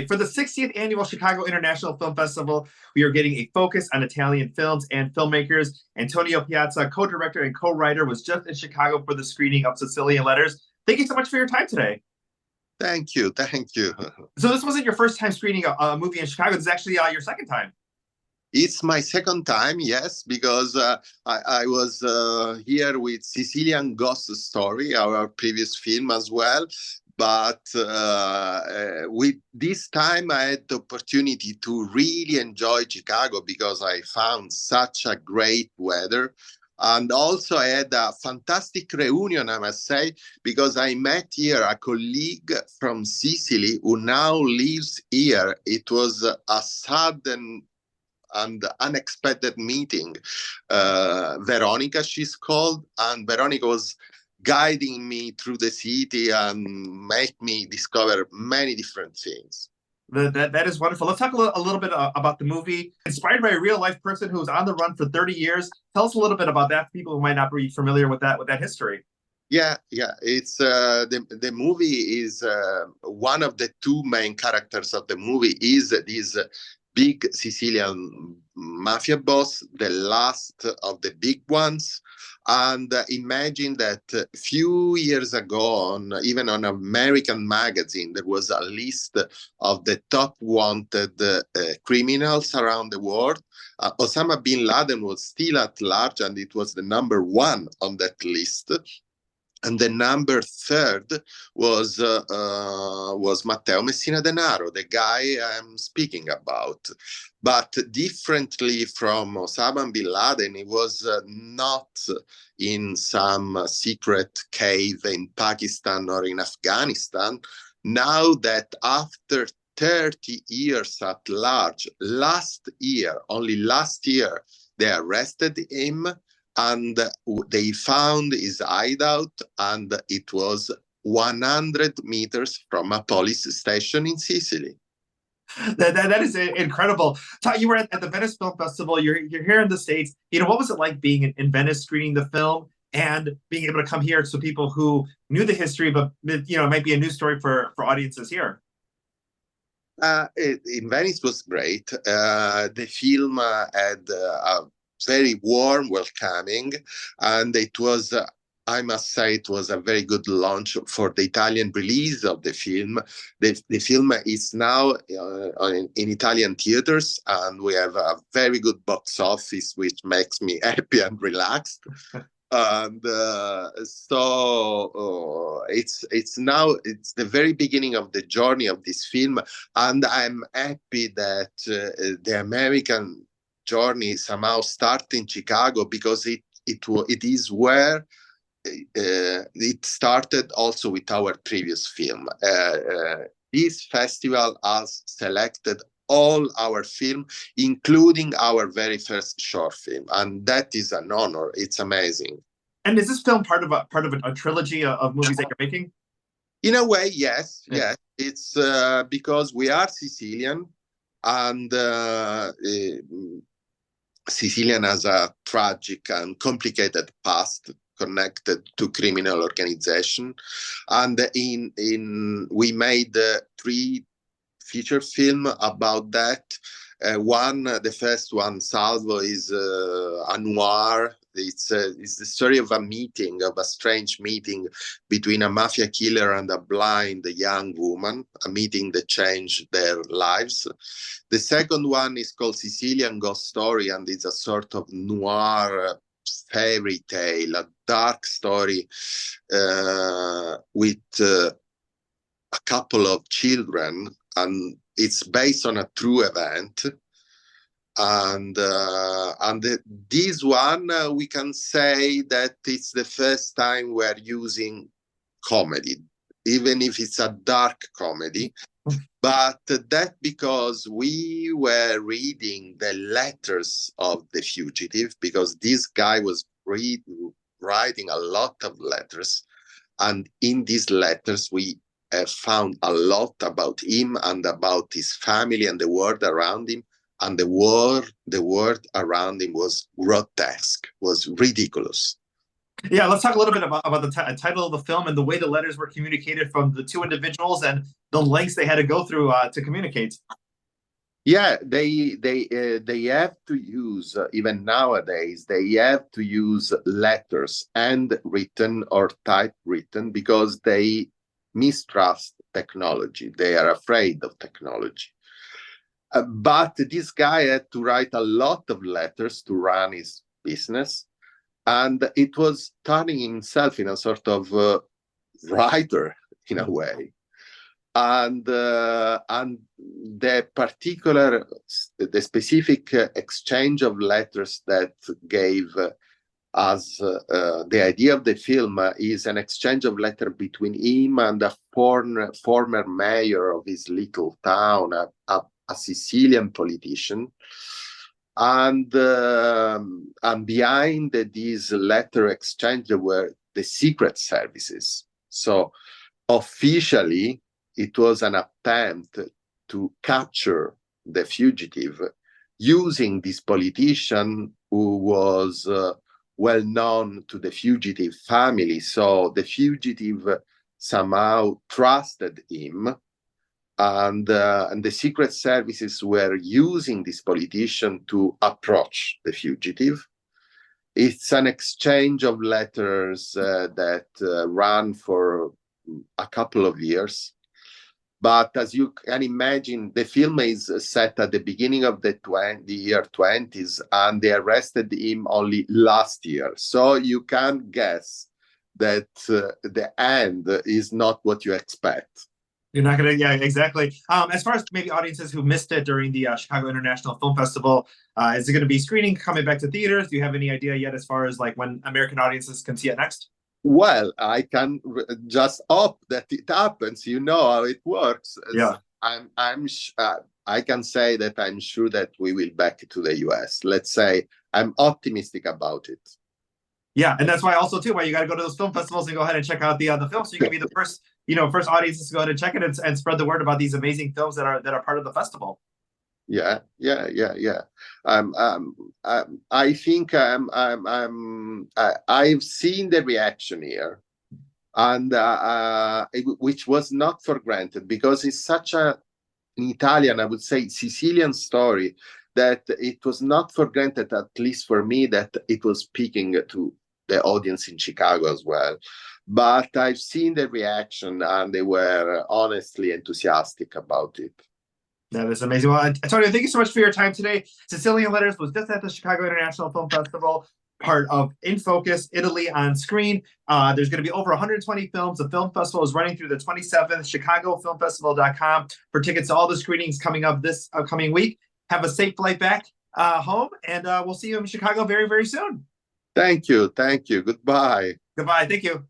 For the 60th annual Chicago International Film Festival, we are getting a focus on Italian films and filmmakers. Antonio Piazza, co-director and co-writer, was just in Chicago for the screening of Sicilian Letters. Thank you so much for your time today. Thank you. Thank you. So this wasn't your first time screening a movie in Chicago. This is actually your second time. It's my second time, yes, because I was here with Sicilian Ghost Story, our previous film as well. But with this time, I had the opportunity to really enjoy Chicago because I found such a great weather. And also I had a fantastic reunion, I must say, because I met here a colleague from Sicily who now lives here. It was a sudden and unexpected meeting. Veronica, she's called, and Veronica was guiding me through the city and make me discover many different things. That is wonderful. Let's talk a little bit about the movie. Inspired by a real life person who was on the run for 30 years. Tell us a little bit about that for people who might not be familiar with that history. Yeah. It's the movie is one of the two main characters of the movie is this big Sicilian mafia boss, the last of the big ones. And imagine that a few years ago, even on American magazine, there was a list of the top wanted criminals around the world. Osama bin Laden was still at large, and it was the number one on that list. And the number third was Matteo Messina Denaro, the guy I'm speaking about. But differently from Osama bin Laden, he was not in some secret cave in Pakistan or in Afghanistan. Now that after 30 years at large, only last year, they arrested him. And they found his hideout, and it was 100 meters from a police station in Sicily. That is incredible. Todd, you were at the Venice Film Festival. You're here in the States. What was it like being in Venice screening the film and being able to come here to people who knew the history, but it might be a new story for audiences here? In Venice was great. The film had a very warm welcoming, and it was I must say it was a very good launch for the Italian release of the film. The film is now in Italian theaters, and we have a very good box office, which makes me happy and relaxed. And it's the very beginning of the journey of this film, and I'm happy that the American journey somehow started in Chicago, because it is where it started also with our previous film. This festival has selected all our film, including our very first short film, and that is an honor. It's amazing. And is this film part of a trilogy of movies that you're making? In a way, yes. It's because we are Sicilian, and Sicilian has a tragic and complicated past connected to criminal organization, and we made 3 feature film about that. The first one, Salvo, is a noir. It's the story of a strange meeting between a mafia killer and a blind young woman, a meeting that changed their lives. The second one is called Sicilian Ghost Story, and it's a sort of noir fairy tale, a dark story with a couple of children, and it's based on a true event. And this one, we can say that it's the first time we're using comedy, even if it's a dark comedy. But that because we were reading the letters of the fugitive, because this guy was writing a lot of letters. And in these letters, we found a lot about him and about his family and the world around him. And the world around him was grotesque, was ridiculous. Yeah, let's talk a little bit about the title of the film and the way the letters were communicated from the two individuals and the lengths they had to go through to communicate. Yeah, they have to use even nowadays they have to use letters handwritten or typewritten because they mistrust technology. They are afraid of technology. But this guy had to write a lot of letters to run his business, and it was turning himself in a sort of writer in a way. And the specific exchange of letters that gave us the idea of the film is an exchange of letter between him and a former mayor of his little town, a Sicilian politician. And behind this letter exchange were the secret services. So officially, it was an attempt to capture the fugitive using this politician who was well known to the fugitive family. So the fugitive somehow trusted him, and the secret services were using this politician to approach the fugitive. It's an exchange of letters that ran for a couple of years. But as you can imagine, the film is set at the beginning of the year 20s, and they arrested him only last year. So you can guess that the end is not what you expect. You're not gonna, yeah, exactly. As far as maybe audiences who missed it during the Chicago International Film Festival, is it going to be screening coming back to theaters? Do you have any idea yet as far as like when American audiences can see it next? Well, I can just hope that it happens. You know how it works. Yeah. I can say that I'm sure that we will back to the US. Let's say I'm optimistic about it. Yeah, and that's why also too why you got to go to those film festivals and go ahead and check out the film, so you can be the first first audiences to go ahead and check it and spread the word about these amazing films that are part of the festival. Yeah. I think I've seen the reaction here, and which was not for granted because it's such an Italian, I would say, Sicilian story that it was not for granted, at least for me, that it was speaking to the audience in Chicago as well. But I've seen the reaction, and they were honestly enthusiastic about it. That is amazing. Well, Antonio, thank you so much for your time today. Sicilian Letters was just at the Chicago International Film Festival, part of In Focus, Italy on Screen. There's going to be over 120 films. The film festival is running through the 27th, chicagofilmfestival.com for tickets to all the screenings coming up this upcoming week. Have a safe flight back home, and we'll see you in Chicago very, very soon. Thank you. Goodbye. Goodbye. Thank you.